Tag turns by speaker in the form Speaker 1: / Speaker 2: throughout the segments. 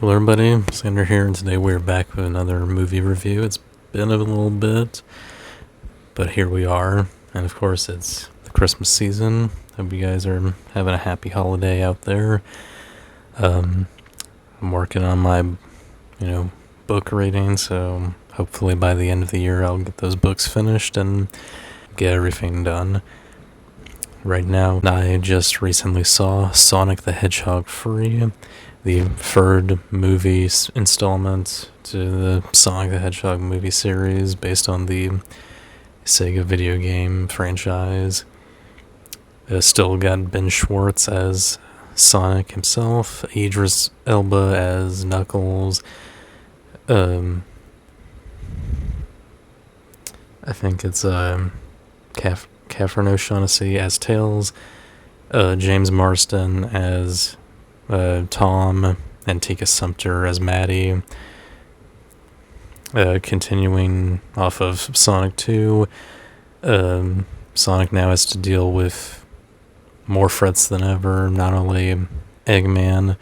Speaker 1: Hello everybody, Xander here, and today we're back with another movie review. It's been a little bit, but here we are, and of course it's the Christmas season. Hope you guys are having a happy holiday out there. I'm working on my, book reading, so hopefully by the end of the year I'll get those books finished and get everything done. Right now, I just recently saw Sonic the Hedgehog free, the third movie installment to the Sonic the Hedgehog movie series based on the Sega video game franchise. Still got Ben Schwartz as Sonic himself, Idris Elba as Knuckles, I think it's Catherine O'Shaughnessy as Tails, James Marsden as Tom, and Tika Sumpter as Maddie. Continuing off of Sonic 2, Sonic now has to deal with more threats than ever, not only Eggman,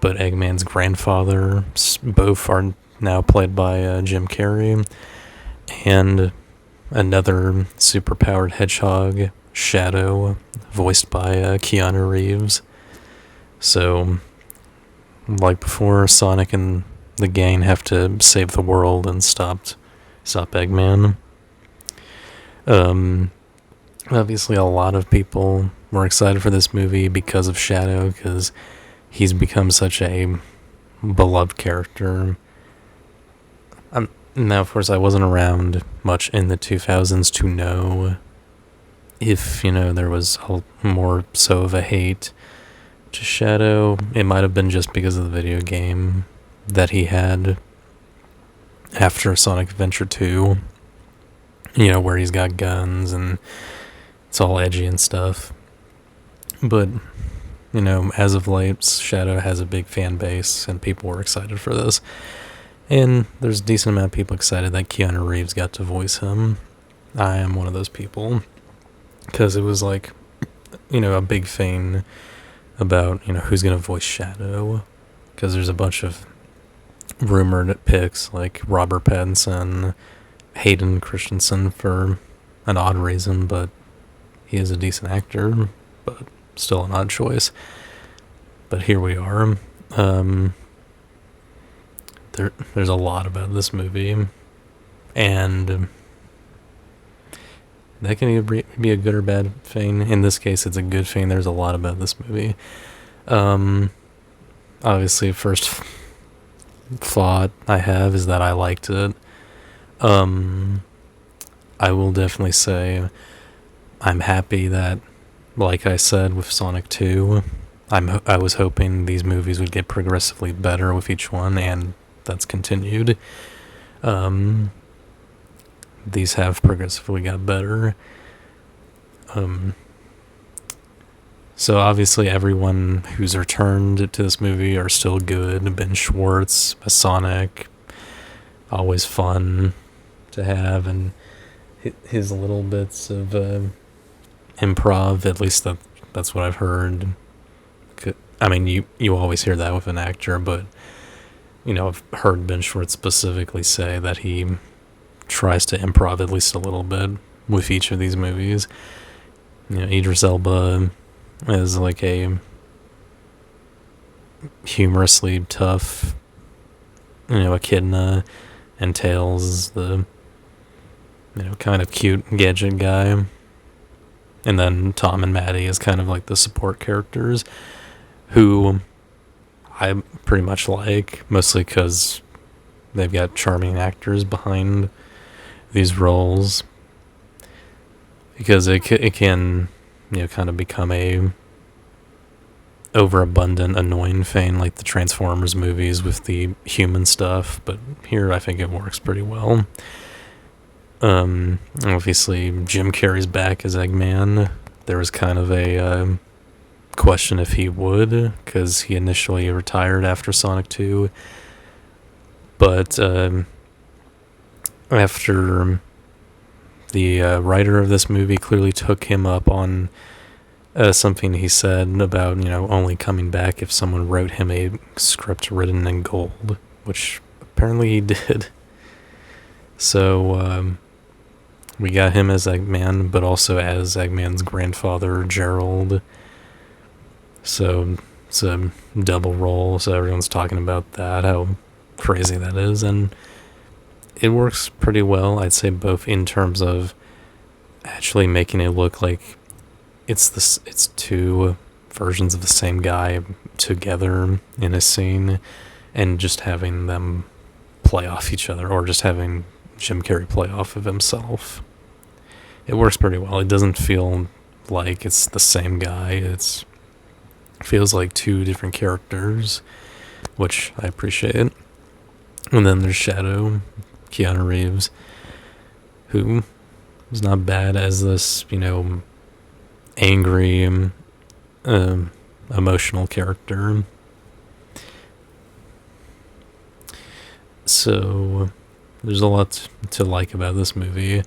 Speaker 1: but Eggman's grandfather. Both are now played by Jim Carrey, and another superpowered hedgehog, Shadow, voiced by Keanu Reeves. So, like before, Sonic and the gang have to save the world and stop Eggman. Obviously, a lot of people were excited for this movie because of Shadow, because he's become such a beloved character. Now, of course, I wasn't around much in the 2000s to know if, there was more so of a hate to Shadow. It might have been just because of the video game that he had after Sonic Adventure 2, where he's got guns and it's all edgy and stuff. But, as of late, Shadow has a big fan base and people were excited for this. And there's a decent amount of people excited that Keanu Reeves got to voice him. I am one of those people, because it was like, a big thing about, who's going to voice Shadow, because there's a bunch of rumored picks, like Robert Pattinson, Hayden Christensen for an odd reason, but he is a decent actor, but still an odd choice. But here we are. There's a lot about this movie, and that can either be a good or bad thing. In this case, it's a good thing. There's a lot about this movie. Obviously, first thought I have is that I liked it. I will definitely say I'm happy that, like I said with Sonic 2, I was hoping these movies would get progressively better with each one, and that's continued. These have progressively got better. So obviously everyone who's returned to this movie are still good. Ben Schwartz as Sonic, always fun to have, and his little bits of improv, at least that's what I've heard. I mean, you always hear that with an actor, but I've heard Ben Schwartz specifically say that he tries to improv at least a little bit with each of these movies. Idris Elba is like a humorously tough, echidna, and Tails is the, kind of cute gadget guy. And then Tom and Maddie is kind of like the support characters, who I pretty much like, mostly because they've got charming actors behind these roles. Because it can, kind of become a overabundant, annoying thing, like the Transformers movies with the human stuff. But here, I think it works pretty well. Obviously, Jim Carrey's back as Eggman. There was kind of a question if he would, because he initially retired after Sonic 2, but after the writer of this movie clearly took him up on something he said about, only coming back if someone wrote him a script written in gold, which apparently he did. So we got him as Eggman, but also as Eggman's grandfather, Gerald. So it's a double role, so everyone's talking about that, how crazy that is, and it works pretty well, I'd say, both in terms of actually making it look like it's two versions of the same guy together in a scene, and just having them play off each other, or just having Jim Carrey play off of himself. It works pretty well. It doesn't feel like it's the same guy. It feels like two different characters, which I appreciate. And then there's Shadow, Keanu Reeves, who is not bad as this, angry, emotional character. So there's a lot to like about this movie.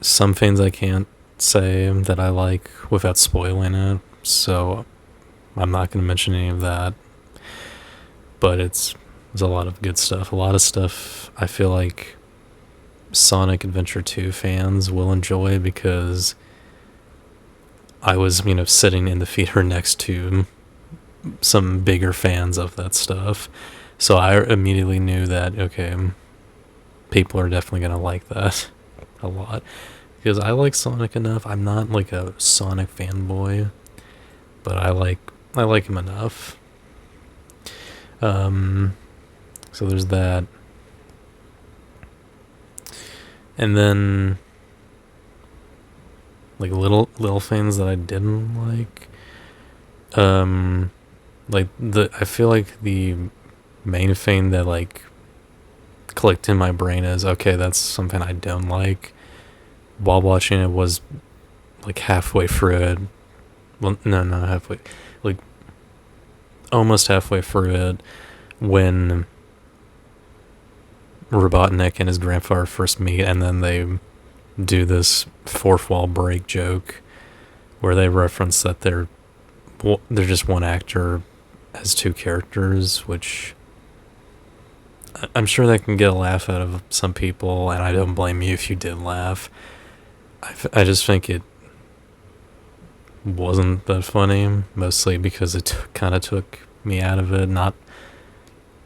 Speaker 1: Some things I can't say that I like without spoiling it, so I'm not going to mention any of that. But there's a lot of good stuff. A lot of stuff I feel like Sonic Adventure 2 fans will enjoy, because I was, sitting in the theater next to some bigger fans of that stuff. So I immediately knew that, okay, people are definitely going to like that a lot. Because I like Sonic enough. I'm not like a Sonic fanboy, but I like him enough. So there's that. And then like little things that I didn't like. I feel like the main thing that like clicked in my brain is, okay, that's something I don't like, while watching it, was like halfway through it. Well, no, not halfway. Like almost halfway through it, when Robotnik and his grandfather first meet, and then they do this fourth wall break joke where they reference that they're just one actor as two characters, which I'm sure that can get a laugh out of some people, and I don't blame you if you did laugh. I just think it wasn't that funny, mostly because it kind of took me out of it.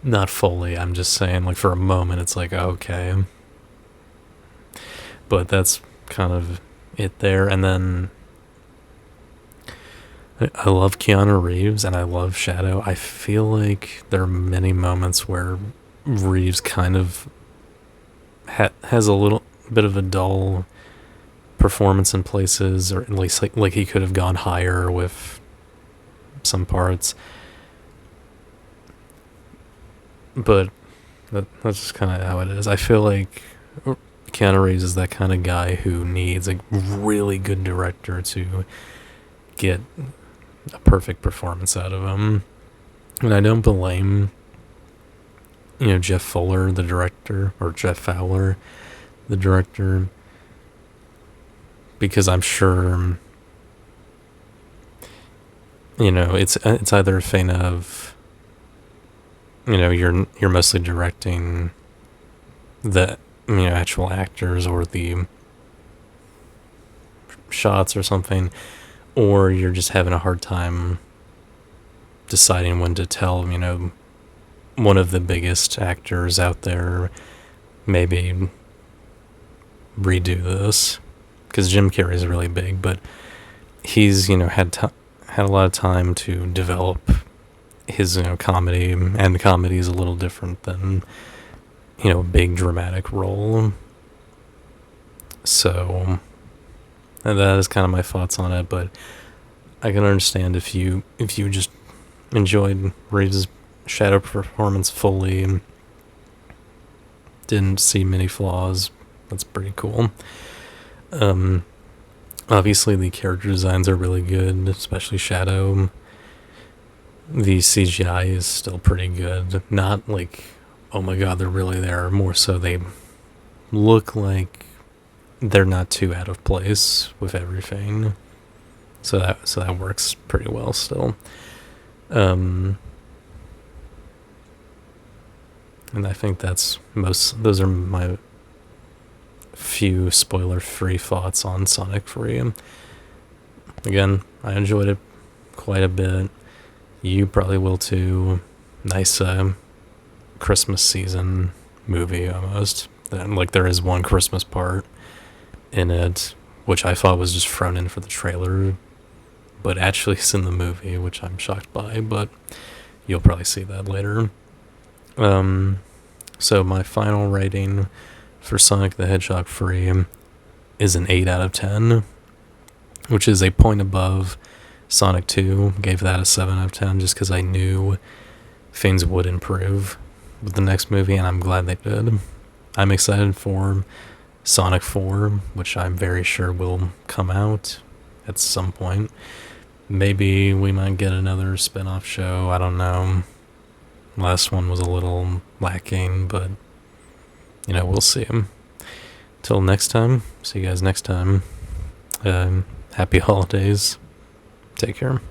Speaker 1: Not fully, I'm just saying, like, for a moment it's like, okay. But that's kind of it there. And then I love Keanu Reeves and I love Shadow. I feel like there are many moments where Reeves kind of has a little bit of a dull performance in places, or at least like he could have gone higher with some parts. But that's just kind of how it is. I feel like Keanu Reeves is that kind of guy who needs a really good director to get a perfect performance out of him. And I don't blame, Jeff Fuller, the director, or Jeff Fowler, the director, because I'm sure, it's either a thing of, you're mostly directing the actual actors or the shots or something, or you're just having a hard time deciding when to tell one of the biggest actors out there maybe redo this, because Jim Carrey is really big, but he's had a lot of time to develop his comedy, and the comedy is a little different than a big dramatic role. So that is kind of my thoughts on it, but I can understand if you just enjoyed Reeves' Shadow performance fully, didn't see many flaws. That's pretty cool. Obviously the character designs are really good, especially Shadow. The CGI is still pretty good. Not like, oh my god, they're really there. More so they look like they're not too out of place with everything. So that works pretty well still. And I think those are my few spoiler-free thoughts on Sonic 3. Again, I enjoyed it quite a bit. You probably will too. Nice Christmas season movie almost. And, like, there is one Christmas part in it, which I thought was just thrown in for the trailer, but actually it's in the movie, which I'm shocked by, but you'll probably see that later. So my final rating for Sonic the Hedgehog 3 is an 8 out of 10, which is a point above Sonic 2. Gave that a 7 out of 10 just because I knew things would improve with the next movie, and I'm glad they did. I'm excited for Sonic 4, which I'm very sure will come out at some point. Maybe we might get another spin-off show, I don't know. Last one was a little lacking, but, we'll see. Till next time, see you guys next time. Happy holidays. Take care.